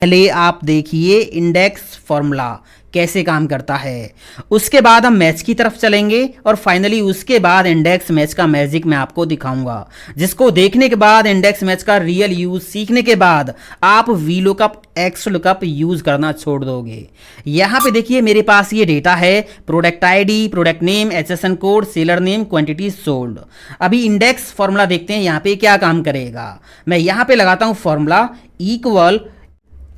पहले आप देखिए इंडेक्स फॉर्मूला कैसे काम करता है। उसके बाद हम मैच की तरफ चलेंगे और फाइनली उसके बाद इंडेक्स मैच का मैजिक मैं आपको दिखाऊंगा, जिसको देखने के बाद इंडेक्स मैच का रियल यूज सीखने के बाद आप V lookup x lookup use करना छोड़ दोगे। यहाँ पे देखिए मेरे पास ये डेटा है, product ID, product name, HSN code, seller name, quantity sold. अभी इंडेक्स फॉर्मूला देखते हैं यहाँ पे क्या काम करेगा। मैं यहाँ पे लगाता हूँ formula equal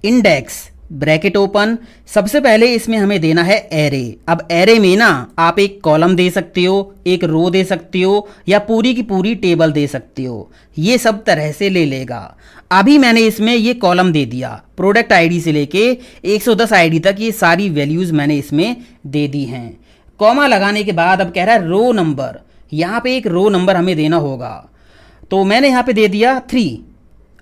index bracket open. सबसे पहले इसमें हमें देना है एरे। अब एरे में ना आप एक कॉलम दे सकते हो, एक रो दे सकते हो, या पूरी की पूरी टेबल दे सकते हो। ये सब तरह से ले लेगा। अभी मैंने इसमें ये कॉलम दे दिया, प्रोडक्ट आईडी से लेके 110 आईडी तक ये सारी वैल्यूज मैंने इसमें दे दी हैं। कॉमा लगाने के बाद अब कह रहा है रो नंबर। यहाँ पे एक रो नंबर हमें देना होगा, तो मैंने यहाँ पे दे दिया 3।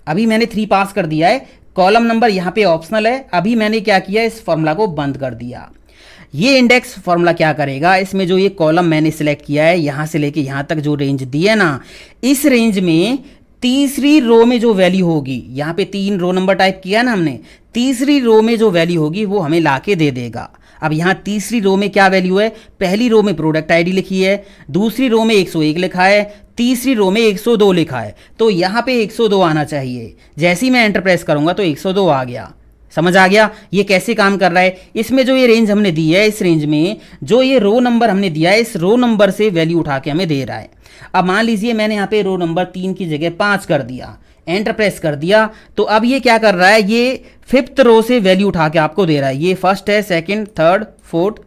अभी मैंने 3 पास कर दिया है। कॉलम नंबर यहाँ पे ऑप्शनल है। अभी मैंने क्या किया, इस फॉर्मूला को बंद कर दिया। ये इंडेक्स फॉर्मूला क्या करेगा, इसमें जो ये कॉलम मैंने सिलेक्ट किया है यहाँ से लेके यहाँ तक जो रेंज दी है ना, इस रेंज में तीसरी रो में जो वैल्यू होगी, यहाँ पे 3 रो नंबर टाइप किया है ना हमने, तीसरी रो में जो वैल्यू होगी वो हमें ला के दे देगा। अब यहाँ तीसरी रो में क्या वैल्यू है, पहली रो में प्रोडक्ट आईडी लिखी है, दूसरी रो में 101 लिखा है, तीसरी रो में 102 लिखा है, तो यहाँ पे 102 आना चाहिए। जैसे ही मैं एंटर प्रेस करूंगा तो 102 आ गया। समझ आ गया ये कैसे काम कर रहा है। इसमें जो ये रेंज हमने दी है, इस रेंज में जो ये रो नंबर हमने दिया है, इस रो नंबर से वैल्यू उठा के हमें दे रहा है। अब मान लीजिए मैंने यहाँ पे रो नंबर 3 की जगह 5 कर दिया, एंटर प्रेस कर दिया, तो अब ये क्या कर रहा है, ये 5th रो से वैल्यू उठा के आपको दे रहा है। ये फर्स्ट है, second, third, fourth,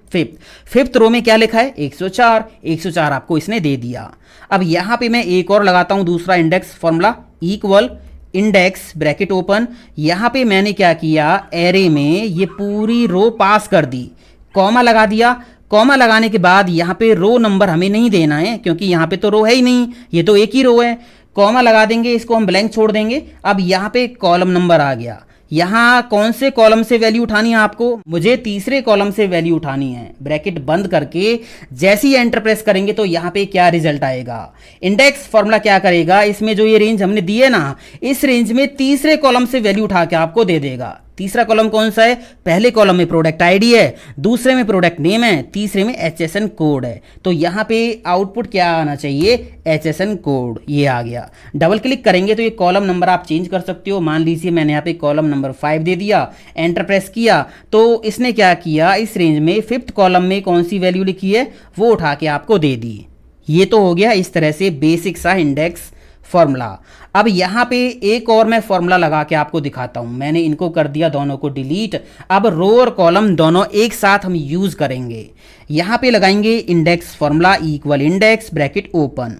fifth row में क्या लिखा है 104। 104 आपको इसने दे दिया। अब यहाँ पे मैं एक और लगाता हूँ दूसरा index formula equal index bracket open. यहाँ पे मैंने क्या किया, एरे में ये पूरी रो पास कर दी, कॉमा लगा दिया। कॉमा लगाने के बाद यहाँ पे रो नंबर हमें नहीं देना है, क्योंकि यहाँ पे तो रो है ही नहीं, ये तो एक ही रो है। कॉमा लगा देंगे, इसको हम ब्लैंक छोड़ देंगे। अब यहाँ पे कॉलम नंबर आ गया। यहाँ कौन से कॉलम से वैल्यू उठानी है आपको, मुझे तीसरे कॉलम से वैल्यू उठानी है। ब्रैकेट बंद करके जैसे ही एंटर प्रेस करेंगे तो यहाँ पे क्या रिजल्ट आएगा, इंडेक्स फॉर्मूला क्या करेगा, इसमें जो ये रेंज हमने दी है ना, इस रेंज में तीसरे कॉलम से वैल्यू उठा के आपको दे देगा। तीसरा कॉलम कौन सा है, पहले कॉलम में प्रोडक्ट आईडी है, दूसरे में प्रोडक्ट नेम है, तीसरे में एचएसएन कोड है। तो यहाँ पे आउटपुट क्या आना चाहिए, एचएसएन कोड, ये आ गया। डबल क्लिक करेंगे तो ये कॉलम नंबर आप चेंज कर सकते हो। मान लीजिए मैंने यहाँ पे कॉलम नंबर 5 दे दिया, एंटर प्रेस किया, तो इसने क्या किया, इस रेंज में 5th कॉलम में कौन सी वैल्यू लिखी है वो उठा के आपको दे दी। ये तो हो गया इस तरह से बेसिक सा इंडेक्स फॉर्मूला। अब यहाँ पे एक और मैं फॉर्मूला लगा के आपको दिखाता हूँ। मैंने इनको कर दिया दोनों को डिलीट। अब रो और कॉलम दोनों एक साथ हम यूज करेंगे। यहाँ पे लगाएंगे index formula equal index bracket open.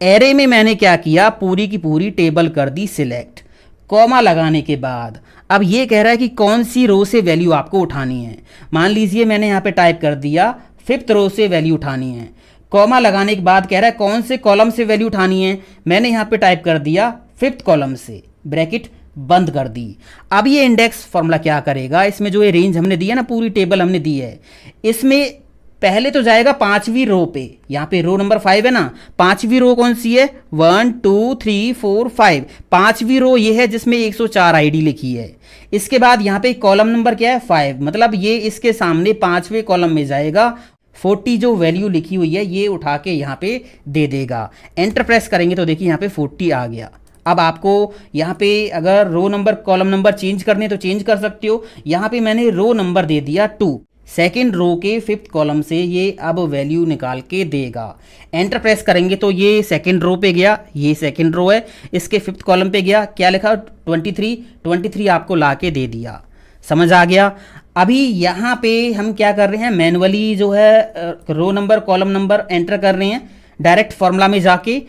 Array में मैंने क्या किया, पूरी की पूरी टेबल कर दी सिलेक्ट। कॉमा लगाने के बाद अब ये कह रहा है कि कौन सी रो से वैल्यू आपको उठानी है। मान लीजिए मैंने यहाँ पे टाइप कर दिया 5th रो से वैल्यू उठानी है। कॉमा लगाने के बाद कह रहा है कौन से कॉलम से वैल्यू उठानी है। मैंने यहाँ पे टाइप कर दिया 5th कॉलम से, ब्रैकेट बंद कर दी। अब ये इंडेक्स फॉर्मूला क्या करेगा, इसमें जो ये रेंज हमने दी है ना, पूरी टेबल हमने दी है, इसमें पहले तो जाएगा 5वीं रो पे। यहाँ पे रो नंबर 5 है ना, 5वीं रो कौन सी है, 1 2 3 4 5, 5वीं रो ये है जिसमें 104 आईडी लिखी है। इसके बाद यहाँ पे कॉलम नंबर क्या है 5, मतलब ये इसके सामने 5वें कॉलम में जाएगा। 40 जो वैल्यू लिखी हुई है ये उठा के यहाँ पे दे देगा। एंटर प्रेस करेंगे तो देखिए यहाँ पे 40 आ गया। अब आपको यहाँ पे अगर row number column number change करने तो चेंज कर सकते हो। यहाँ पे मैंने रो नंबर दे दिया 2, सेकेंड रो के 5th कॉलम से ये अब वैल्यू निकाल के देगा। एंटर प्रेस करेंगे तो ये सेकेंड रो पे गया, ये सेकेंड रो है, इसके 5th कॉलम पे गया, क्या लिखा 23 आपको ला के दे दिया। समझ आ गया। अभी यहाँ पे हम क्या कर रहे हैं, मैनुअली जो है row number column number enter कर रहे हैं। डायरेक्ट फॉर्मूला में जाके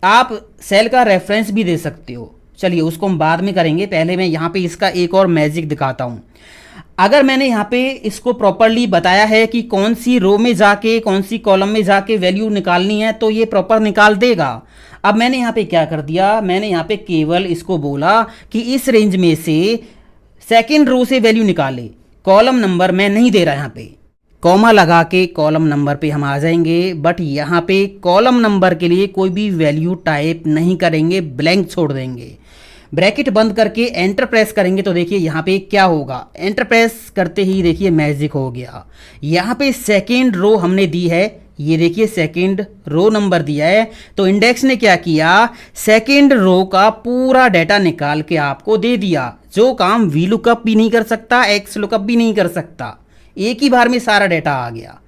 आप सेल का रेफरेंस भी दे सकते हो, चलिए उसको हम बाद में करेंगे। पहले मैं यहाँ पे इसका एक और मैजिक दिखाता हूँ। अगर मैंने यहाँ पे इसको प्रॉपरली बताया है कि कौन सी रो में जाके कौन सी कॉलम में जाके वैल्यू निकालनी है, तो ये प्रॉपर निकाल देगा। अब मैंने यहाँ पे क्या कर दिया, मैंने यहाँ पे केवल इसको बोला कि इस रेंज में से सेकेंड रो से वैल्यू निकाले। कॉलम नंबर मैं नहीं दे रहा यहाँ पे, कॉमा लगा के कॉलम नंबर पे हम आ जाएंगे, बट यहाँ पे कॉलम नंबर के लिए कोई भी वैल्यू टाइप नहीं करेंगे, ब्लैंक छोड़ देंगे। ब्रैकेट बंद करके एंटर प्रेस करेंगे तो देखिए यहाँ पे क्या होगा, एंटर प्रेस करते ही देखिए मैजिक हो गया। यहाँ पे सेकेंड रो हमने दी है, ये देखिए सेकेंड रो नंबर दिया है, तो इंडेक्स ने क्या किया, सेकेंड रो का पूरा डाटा निकाल के आपको दे दिया। जो काम वी लुकअप भी नहीं कर सकता, एक्स लुकअप भी नहीं कर सकता, एक ही बार में सारा डाटा आ गया,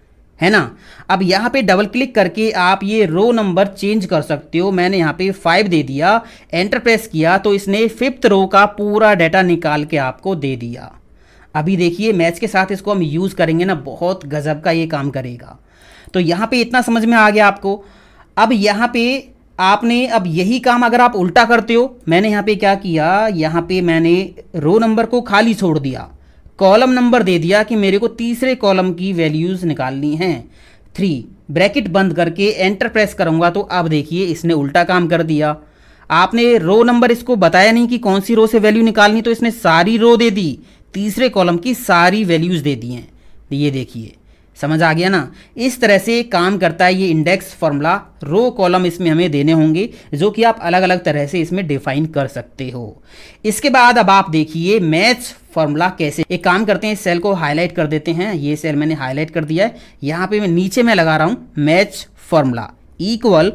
है ना। अब यहाँ पे डबल क्लिक करके आप ये रो नंबर चेंज कर सकते हो। मैंने यहाँ पे 5 दे दिया, एंटर प्रेस किया तो इसने 5th रो का पूरा डाटा निकाल के आपको दे दिया। अभी देखिए मैच के साथ इसको हम यूज़ करेंगे ना, बहुत गजब का ये काम करेगा। तो यहाँ पे इतना समझ में आ गया आपको। अब यहाँ पे आपने अब यही काम अगर आप उल्टा करते हो, मैंने यहाँ पे क्या किया, यहाँ पे मैंने रो नंबर को खाली छोड़ दिया, कॉलम नंबर दे दिया कि मेरे को तीसरे कॉलम की वैल्यूज़ निकालनी हैं 3, ब्रैकेट बंद करके एंटर प्रेस करूँगा तो अब देखिए इसने उल्टा काम कर दिया। आपने रो नंबर इसको बताया नहीं कि कौन सी रो से वैल्यू निकालनी, तो इसने सारी रो दे दी, तीसरे कॉलम की सारी वैल्यूज़ दे दी हैं। ये देखिए समझ आ गया ना, इस तरह से काम करता है ये इंडेक्स फार्मूला। रो कॉलम इसमें हमें देने होंगे जो कि आप अलग अलग तरह से इसमें डिफाइन कर सकते हो। इसके बाद अब आप देखिए मैच फार्मूला कैसे, एक काम करते हैं, इस सेल को हाईलाइट कर देते हैं। ये सेल मैंने हाईलाइट कर दिया है, यहाँ पे मैं नीचे में लगा रहा हूँ match formula equal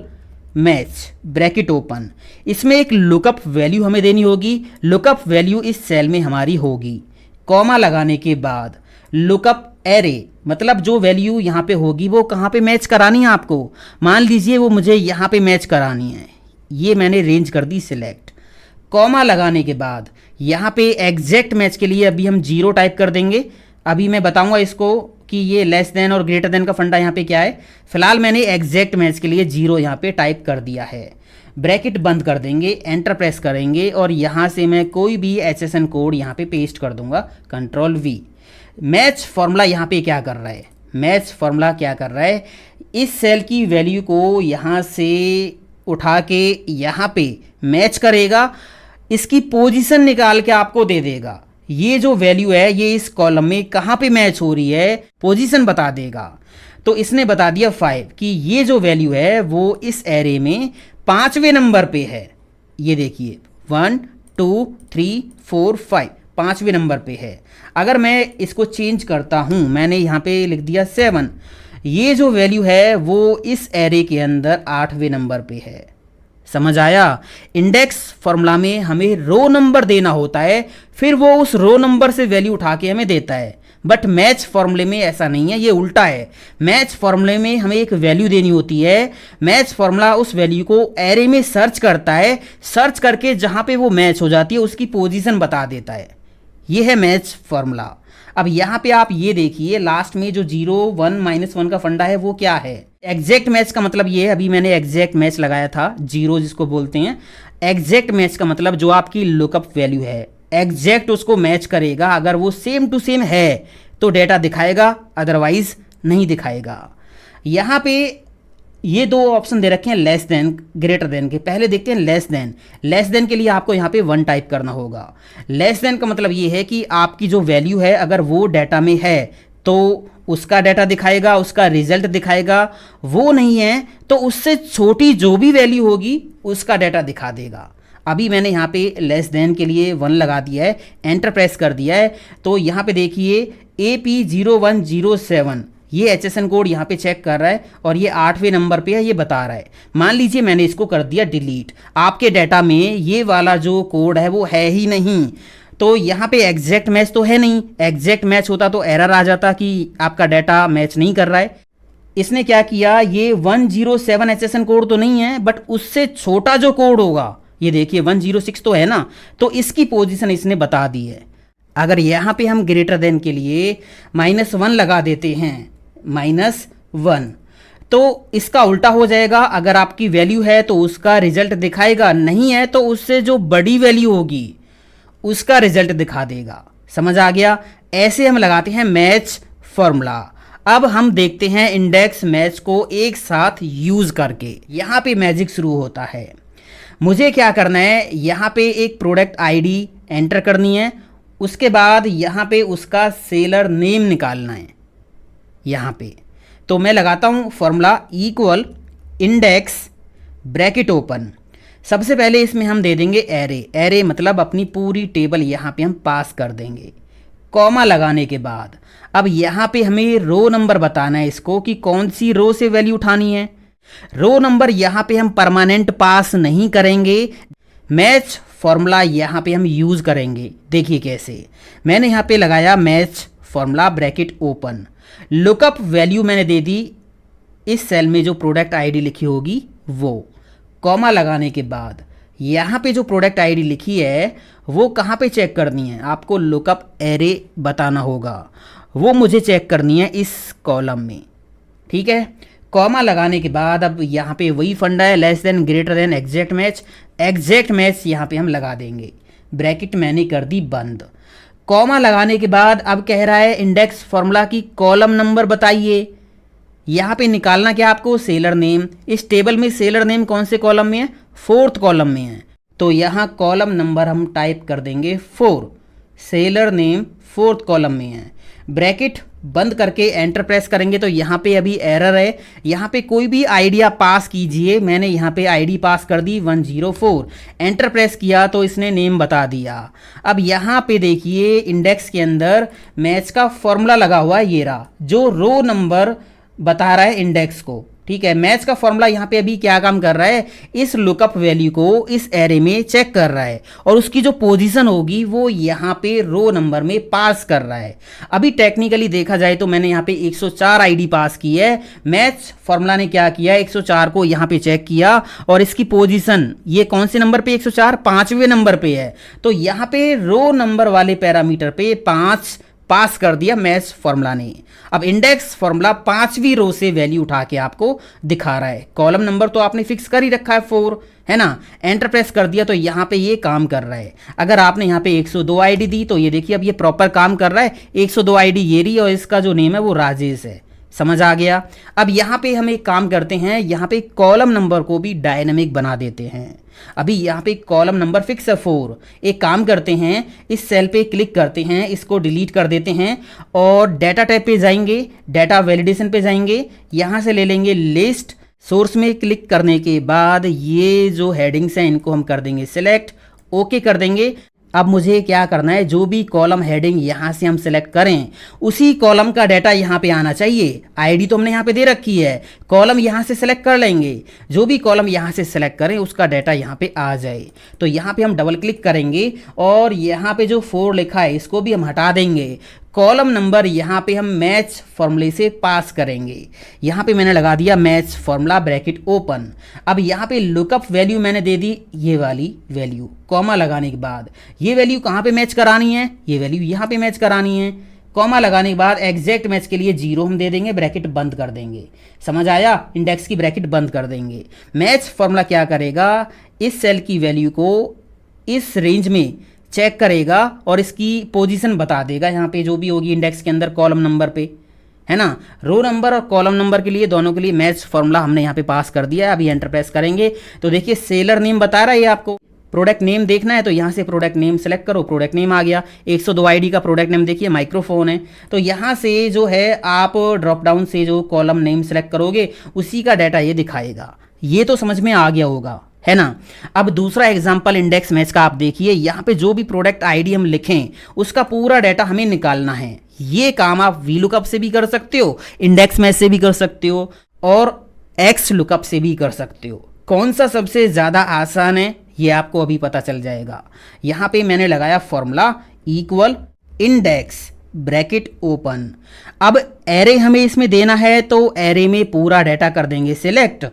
match bracket open. इसमें एक लुकअप वैल्यू हमें देनी होगी, लुकअप वैल्यू इस सेल में हमारी होगी। कॉमा लगाने के बाद लुकअप एरे, मतलब जो वैल्यू यहाँ पे होगी वो कहाँ पे मैच करानी है आपको। मान लीजिए वो मुझे यहाँ पे मैच करानी है, ये मैंने रेंज कर दी सिलेक्ट। कॉमा लगाने के बाद यहाँ पे एग्जैक्ट मैच के लिए अभी हम 0 टाइप कर देंगे। अभी मैं बताऊंगा इसको कि ये लेस देन और ग्रेटर देन का फंडा यहाँ पे क्या है। फिलहाल मैंने एग्जैक्ट मैच के लिए 0 यहाँ पे टाइप कर दिया है। ब्रैकेट बंद कर देंगे, एंटर प्रेस करेंगे और यहाँ से मैं कोई भी HSN कोड यहाँ पे पेस्ट कर दूंगा, Ctrl+V। मैच फार्मूला यहाँ पे क्या कर रहा है, मैच फार्मूला क्या कर रहा है, इस सेल की वैल्यू को यहाँ से उठा के यहाँ पे मैच करेगा, इसकी पोजीशन निकाल के आपको दे देगा। ये जो वैल्यू है ये इस कॉलम में कहाँ पे मैच हो रही है, पोजीशन बता देगा। तो इसने बता दिया 5 कि ये जो वैल्यू है वो इस एरे में 5वें नंबर पे है। ये देखिए 1 2 3 4 5 5वें नंबर पे है। अगर मैं इसको चेंज करता हूँ, मैंने यहाँ पे लिख दिया 7, ये जो वैल्यू है वो इस एरे के अंदर 8वें नंबर पे है। समझ आया। इंडेक्स फार्मूला में हमें रो नंबर देना होता है, फिर वो उस रो नंबर से वैल्यू उठा के हमें देता है। बट मैच फार्मूले में ऐसा नहीं है, ये उल्टा है। मैच फार्मूले में हमें एक वैल्यू देनी होती है, मैच फार्मूला उस वैल्यू को एरे में सर्च करता है, सर्च करके जहाँ पे वो मैच हो जाती है उसकी पोजीशन बता देता है। ये है मैच फार्मूला। अब यहाँ पे आप ये देखिए लास्ट में जो 0 1 -1 का फंडा है वो क्या है, एग्जैक्ट मैच का मतलब ये है, अभी मैंने एग्जैक्ट मैच लगाया था, 0 जिसको बोलते हैं। एग्जैक्ट मैच का मतलब जो आपकी लुकअप वैल्यू है एग्जैक्ट उसको मैच करेगा। अगर वो सेम टू सेम है तो डेटा दिखाएगा, अदरवाइज नहीं दिखाएगा। यहाँ पे ये 2 ऑप्शन दे रखे हैं, लेस देन ग्रेटर देन के। पहले देखते हैं लेस देन। लेस देन के लिए आपको यहाँ पे 1 टाइप करना होगा। लेस देन का मतलब ये है कि आपकी जो वैल्यू है अगर वो डाटा में है तो उसका डाटा दिखाएगा, उसका रिजल्ट दिखाएगा। वो नहीं है तो उससे छोटी जो भी वैल्यू होगी उसका डाटा दिखा देगा। अभी मैंने यहाँ पे लेस देन के लिए 1 लगा दिया है, एंटर प्रेस कर दिया है, तो यहाँ पे देखिए AP0107 ये HSN कोड यहाँ पे चेक कर रहा है और ये 8वें नंबर पे है, ये बता रहा है। मान लीजिए मैंने इसको कर दिया डिलीट, आपके डाटा में ये वाला जो कोड है वो है ही नहीं, तो यहाँ पे एग्जैक्ट मैच तो है नहीं। एग्जैक्ट मैच होता तो एरर आ जाता कि आपका डाटा मैच नहीं कर रहा है। इसने क्या किया, ये 107 HSN कोड तो नहीं है, बट उससे छोटा जो कोड होगा, ये देखिए 106 तो है ना, तो इसकी पोजीशन इसने बता दी है। अगर यहाँ पे हम ग्रेटर देन के लिए -1 लगा देते हैं, -1, तो इसका उल्टा हो जाएगा। अगर आपकी वैल्यू है तो उसका रिजल्ट दिखाएगा, नहीं है तो उससे जो बड़ी वैल्यू होगी उसका रिजल्ट दिखा देगा। समझ आ गया। ऐसे हम लगाते हैं मैच फॉर्मूला। अब हम देखते हैं इंडेक्स मैच को एक साथ यूज करके। यहाँ पे मैजिक शुरू होता है। मुझे क्या करना है, यहाँ पे एक प्रोडक्ट आईडी एंटर करनी है, उसके बाद यहाँ पे उसका सेलर नेम निकालना है। यहाँ पे तो मैं लगाता हूँ formula equal index bracket open, सबसे पहले इसमें हम दे देंगे एरे। एरे मतलब अपनी पूरी टेबल यहाँ पे हम पास कर देंगे। कॉमा लगाने के बाद अब यहाँ पे हमें रो नंबर बताना है इसको कि कौन सी रो से वैल्यू उठानी है। रो नंबर यहाँ पे हम परमानेंट पास नहीं करेंगे, मैच फॉर्मूला यहाँ पे हम यूज़ करेंगे। देखिए कैसे, मैंने यहाँ पे लगाया match formula bracket open, lookup value मैंने दे दी इस सेल में जो प्रोडक्ट आईडी लिखी होगी वो, कॉमा लगाने के बाद यहाँ पे जो प्रोडक्ट आईडी लिखी है वो कहाँ पे चेक करनी है, आपको लुकअप एरे बताना होगा, वो मुझे चेक करनी है इस कॉलम में। ठीक है, कॉमा लगाने के बाद अब यहाँ पे वही फंडा है, less than greater than exact match. Exact match यहाँ पे हम लगा देंगे, ब्रैकेट मैंने कर दी बंद। कॉमा लगाने के बाद अब कह रहा है इंडेक्स फॉर्मूला की कॉलम नंबर बताइए। यहाँ पे निकालना क्या आपको, सेलर नेम। इस टेबल में सेलर नेम कौन से कॉलम में है, 4th कॉलम में है, तो यहाँ कॉलम नंबर हम टाइप कर देंगे 4, सेलर नेम 4th कॉलम में है। ब्रैकेट बंद करके एंटर प्रेस करेंगे तो यहाँ पे अभी एरर है, यहाँ पे कोई भी आइडिया पास कीजिए। मैंने यहाँ पे आईडी पास कर दी 104, एंटर प्रेस किया तो इसने नेम बता दिया। अब यहाँ पे देखिए इंडेक्स के अंदर मैच का फॉर्मूला लगा हुआ है, ये रहा जो रो नंबर बता रहा है इंडेक्स को। ठीक है, मैच का फॉर्मूला यहाँ पे अभी क्या काम कर रहा है, इस लुकअप वैल्यू को इस एरे में चेक कर रहा है और उसकी जो पोजीशन होगी वो यहाँ पे रो नंबर में पास कर रहा है। अभी टेक्निकली देखा जाए तो मैंने यहाँ पे 104 आईडी पास की है, मैच फॉर्मूला ने क्या किया 104 को यहाँ पे चेक किया और इसकी पोजीशन ये कौन से नंबर पे 104 5वें नंबर पे है, तो यहाँ पे रो नंबर वाले पैरामीटर पे 5 पास कर दिया मैच फॉर्मूला ने। अब इंडेक्स फॉर्मूला 5वीं रो से वैल्यू उठा के आपको दिखा रहा है। कॉलम नंबर तो आपने फिक्स कर ही रखा है 4, है ना, एंटर प्रेस कर दिया तो यहाँ पे ये काम कर रहा है। अगर आपने यहाँ पे 102 आईडी दी तो ये देखिए अब ये प्रॉपर काम कर रहा है। 102 आईडी ये रही और इसका जो नेम है वो राजेश है। समझ आ गया। अब यहाँ पे हम एक काम करते हैं, यहाँ पे कॉलम नंबर को भी डायनेमिक बना देते हैं। अभी यहाँ पे कॉलम नंबर फिक्स है 4। एक काम करते हैं, इस सेल पे क्लिक करते हैं, इसको डिलीट कर देते हैं और डाटा टैब पे जाएंगे, डाटा वैलिडेशन पे जाएंगे, यहाँ से ले लेंगे लिस्ट। सोर्स में क्लिक करने के बाद ये जो हेडिंग्स हैं इनको हम कर देंगे सिलेक्ट, ओके कर देंगे। अब मुझे क्या करना है, जो भी कॉलम हेडिंग यहाँ से हम सेलेक्ट करें उसी कॉलम का डाटा यहाँ पे आना चाहिए। आईडी तो हमने यहाँ पे दे रखी है, कॉलम यहाँ से सेलेक्ट कर लेंगे, जो भी कॉलम यहाँ से सेलेक्ट करें उसका डाटा यहाँ पे आ जाए। तो यहाँ पे हम डबल क्लिक करेंगे और यहाँ पे जो 4 लिखा है इसको भी हम हटा देंगे। कॉलम नंबर यहाँ पे हम मैच फॉर्मूले से पास करेंगे। यहाँ पे मैंने लगा दिया मैच फॉर्मूला ब्रैकेट ओपन। अब यहाँ पे लुकअप वैल्यू मैंने दे दी ये वाली वैल्यू, कॉमा लगाने के बाद ये वैल्यू कहाँ पे मैच करानी है, ये वैल्यू यहाँ पे मैच करानी है। कॉमा लगाने के बाद एग्जैक्ट मैच के लिए 0 हम दे देंगे, ब्रैकेट बंद कर देंगे। समझ आया, इंडेक्स की ब्रैकेट बंद कर देंगे। मैच फॉर्मूला क्या करेगा, इस सेल की वैल्यू को इस रेंज में चेक करेगा और इसकी पोजीशन बता देगा यहाँ पे जो भी होगी इंडेक्स के अंदर कॉलम नंबर पे, है ना। रो नंबर और कॉलम नंबर के लिए दोनों के लिए मैच फॉर्मूला हमने यहाँ पे पास कर दिया है। अभी एंटर प्रेस करेंगे तो देखिए सेलर नेम बता रहा है ये आपको। प्रोडक्ट नेम देखना है तो यहाँ से प्रोडक्ट नेम सेलेक्ट करो, प्रोडक्ट नेम आ गया। 102 आईडी का प्रोडक्ट नेम देखिए माइक्रोफोन है, तो यहाँ से जो है आप ड्रॉप डाउन से जो कॉलम नेम सेलेक्ट करोगे उसी का डाटा ये दिखाएगा। ये तो समझ में आ गया होगा, है ना। अब दूसरा एग्जांपल इंडेक्स मैच का आप देखिए, यहाँ पे जो भी प्रोडक्ट आईडी हम लिखें उसका पूरा डाटा हमें निकालना है। ये काम आप वी लुकअप से भी कर सकते हो, इंडेक्स मैच से भी कर सकते हो और एक्स लुकअप से भी कर सकते हो। कौन सा सबसे ज़्यादा आसान है ये आपको अभी पता चल जाएगा। यहाँ पे मैंने लगाया formula equal index bracket open. अब एरे हमें इसमें देना है तो एरे में पूरा डाटा कर देंगे सिलेक्ट।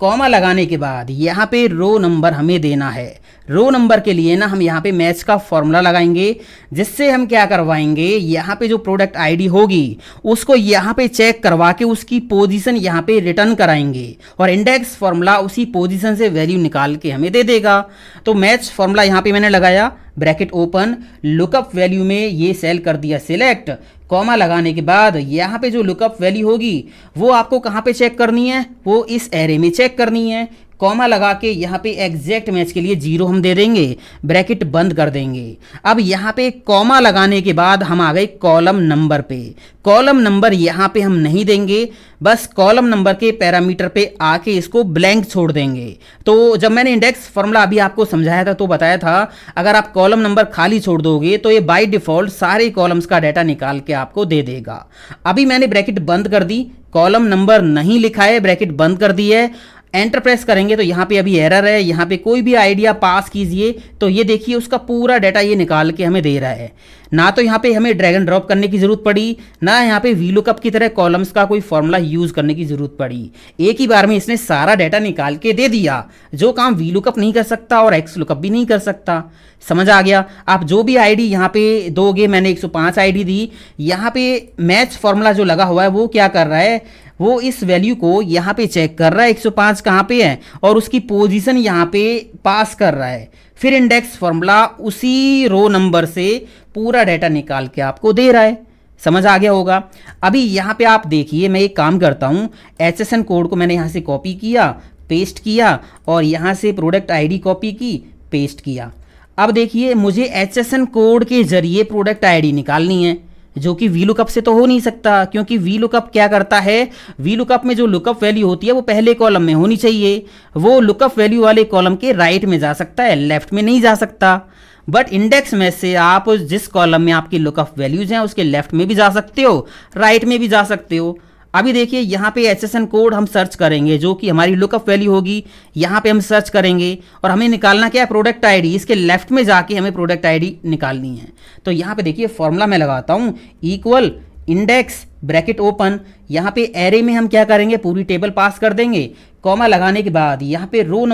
कॉमा लगाने के बाद यहाँ पे रो नंबर हमें देना है। रो नंबर के लिए ना हम यहाँ पे मैच का फॉर्मूला लगाएंगे, जिससे हम क्या करवाएंगे, यहाँ पे जो प्रोडक्ट आईडी होगी उसको यहाँ पे चेक करवा के उसकी पोजीशन यहाँ पे रिटर्न कराएंगे और इंडेक्स फॉर्मूला उसी पोजीशन से वैल्यू निकाल के हमें दे देगा। तो मैच फॉर्मूला यहाँ पे मैंने लगाया ब्रैकेट ओपन, लुकअप वैल्यू में ये सेल कर दिया सिलेक्ट। कॉमा लगाने के बाद यहाँ पे जो लुकअप वैल्यू होगी वो आपको कहाँ पे चेक करनी है, वो इस एरे में चेक करनी है। कॉमा लगा के यहाँ पे एग्जैक्ट मैच के लिए 0 हम दे देंगे, ब्रैकेट बंद कर देंगे। अब यहाँ पे कॉमा लगाने के बाद हम आ गए कॉलम नंबर पे। कॉलम नंबर यहाँ पे हम नहीं देंगे, बस कॉलम नंबर के पैरामीटर पे आके इसको ब्लैंक छोड़ देंगे। तो जब मैंने इंडेक्स फॉर्मूला अभी आपको समझाया था तो बताया था अगर आप कॉलम नंबर खाली छोड़ दोगे तो ये बाय डिफॉल्ट सारे कॉलम्स का डाटा निकाल के आपको दे देगा। अभी मैंने ब्रैकेट बंद कर दी, कॉलम नंबर नहीं लिखा है, ब्रैकेट बंद कर दी है। एंटर प्रेस करेंगे तो यहाँ पे अभी एरर है, यहाँ पे कोई भी आइडिया पास कीजिए तो ये देखिए उसका पूरा डाटा ये निकाल के हमें दे रहा है। ना तो यहाँ पे हमें ड्रैग एंड ड्रॉप करने की जरूरत पड़ी, ना यहाँ पे वीलुकअप की तरह कॉलम्स का कोई फॉर्मूला यूज करने की जरूरत पड़ी। एक ही बार में इसने सारा डाटा निकाल के दे दिया, जो काम वीलुकअप नहीं कर सकता और एक्स लुकअप भी नहीं कर सकता। समझ आ गया? आप जो भी आईडी यहाँ पे दोगे, मैंने 105 आईडी दी, यहाँ पे मैच फॉर्मूला जो लगा हुआ है वो क्या कर रहा है, वो इस वैल्यू को यहाँ पे चेक कर रहा है 105 कहाँ पे है और उसकी पोजीशन यहाँ पे पास कर रहा है। फिर इंडेक्स फॉर्मूला उसी रो नंबर से पूरा डाटा निकाल के आपको दे रहा है। समझ आ गया होगा? अभी यहाँ पे आप देखिए, मैं एक काम करता हूँ, HSN कोड को मैंने यहाँ से कॉपी किया, पेस्ट किया और यहाँ से प्रोडक्ट आईडी कॉपी की, पेस्ट किया। अब देखिए मुझे HSN कोड के जरिए प्रोडक्ट आईडी निकालनी है, जो कि वीलुकअप से तो हो नहीं सकता, क्योंकि वीलुकअप क्या करता है, वीलुकअप में जो लुकअप वैल्यू होती है वो पहले कॉलम में होनी चाहिए। वो लुकअप वैल्यू वाले कॉलम के राइट में जा सकता है, लेफ्ट में नहीं जा सकता। बट इंडेक्स में से आप जिस कॉलम में आपकी लुकअप वैल्यूज हैं उसके लेफ्ट में भी जा सकते हो, राइट में भी जा सकते हो। अभी देखिए यहाँ पे HSN कोड हम सर्च करेंगे, जो कि हमारी लुकअप वैल्यू होगी। यहाँ पे हम सर्च करेंगे और हमें निकालना क्या है, प्रोडक्ट आईडी। इसके लेफ्ट में जाके हमें प्रोडक्ट आईडी निकालनी है। तो यहाँ पे देखिए फॉर्मूला मैं लगाता हूँ, इक्वल इंडेक्स ब्रैकेट ओपन। यहाँ पे एरे में हम क्या करेंगे, पूरी टेबल पास कर देंगे। कॉमा लगाने के बाद यहाँ पे रो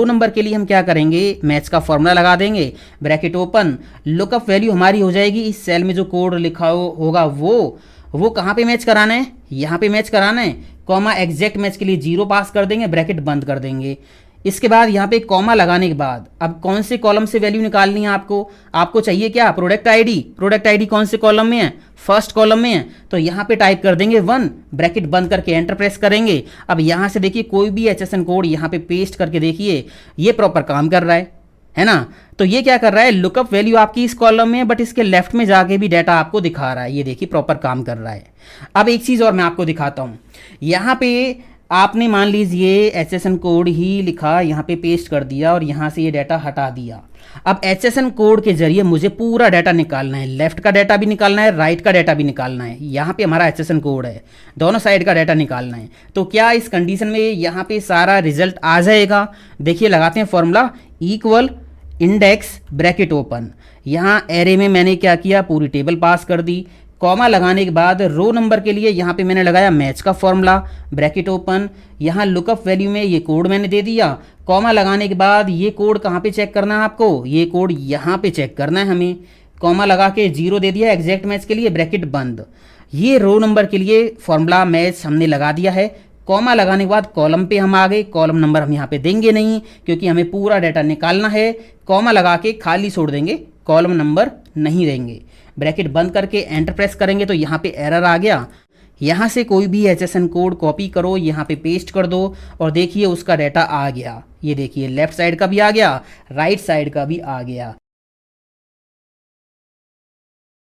नंबर के लिए हम क्या करेंगे, मैच का फॉर्मूला लगा देंगे, ब्रैकेट ओपन। लुकअप वैल्यू हमारी हो जाएगी इस सेल में जो कोड लिखा होगा वो कहाँ पे मैच कराना है, यहाँ पे मैच कराना है। कॉमा एग्जैक्ट मैच के लिए 0 पास कर देंगे, ब्रैकेट बंद कर देंगे। इसके बाद यहाँ पे कॉमा लगाने के बाद अब कौन से कॉलम से वैल्यू निकालनी है आपको चाहिए क्या, प्रोडक्ट आईडी कौन से कॉलम में है, फर्स्ट कॉलम में है। तो यहाँ पे टाइप कर देंगे 1, ब्रैकेट बंद करके एंटर प्रेस करेंगे। अब यहाँ से देखिए कोई भी HSN कोड यहाँ पे पेस्ट करके देखिए, ये प्रॉपर काम कर रहा है ना। तो ये क्या कर रहा है, लुकअप वैल्यू आपकी इस कॉलम में है, बट इसके लेफ्ट में जाके भी डाटा आपको दिखा रहा है। ये देखिए प्रॉपर काम कर रहा है। अब एक चीज़ और मैं आपको दिखाता हूँ। यहाँ पे आपने मान लीजिए HSN कोड ही लिखा, यहाँ पे पेस्ट कर दिया और यहाँ से ये डाटा हटा दिया। अब HSN कोड के जरिए मुझे पूरा डाटा निकालना है, लेफ्ट का डाटा भी निकालना है, राइट का डाटा भी निकालना है। यहाँ पे हमारा HSN कोड है, दोनों साइड का डाटा निकालना है। तो क्या इस कंडीशन में यहाँ पे सारा रिजल्ट आ जाएगा? देखिए लगाते हैं formula, equal index bracket open. यहाँ एरे में मैंने क्या किया, पूरी टेबल पास कर दी। कॉमा लगाने के बाद रो नंबर के लिए यहाँ पे मैंने लगाया मैच का फॉर्मूला, ब्रैकेट ओपन। यहाँ लुकअप वैल्यू में ये कोड मैंने दे दिया। कॉमा लगाने के बाद ये कोड कहाँ पे चेक करना है आपको, ये कोड यहाँ पे चेक करना है हमें। कॉमा लगा के 0 दे दिया एग्जैक्ट मैच के लिए, ब्रैकेट बंद। ये रो नंबर के लिए फॉर्मूला मैच हमने लगा दिया है। कॉमा लगाने के बाद कॉलम पे हम आ गए, कॉलम नंबर हम यहाँ पे देंगे नहीं क्योंकि हमें पूरा डाटा निकालना है। कॉमा लगा के खाली छोड़ देंगे, कॉलम नंबर नहीं देंगे। ब्रैकेट बंद करके एंटर प्रेस करेंगे तो यहाँ पे एरर आ गया। यहाँ से कोई भी HSN कोड कॉपी करो, यहाँ पे पेस्ट कर दो और देखिए उसका डाटा आ गया। ये देखिए लेफ्ट साइड का भी आ गया, राइट साइड का भी आ गया।